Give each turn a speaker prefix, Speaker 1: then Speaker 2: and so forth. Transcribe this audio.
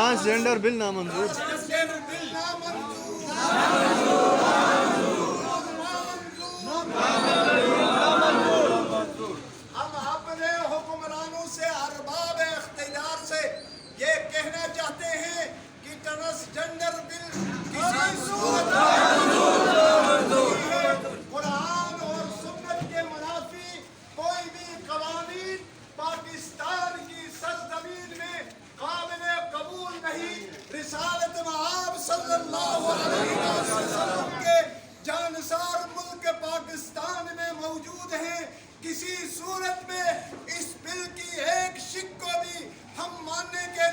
Speaker 1: Transgender bill नामंजूर।
Speaker 2: हम अपने हुक्मरानों से, अरबाब इख्तियार से ये कहना चाहते हैं कि ट्रांसजेंडर बिल किसी सूरत कुरान और सुन्नत के मुनाफी कोई भी कवानीन पाकिस्तान की सरजमीन में काबिल कबूल नहीं। रिसालत मआब सल्लल्लाहु अलैहि वसल्लम के जानसार मुल्क पाकिस्तान में मौजूद हैं। किसी सूरत में इस बिल की एक शिक को भी हम मानने के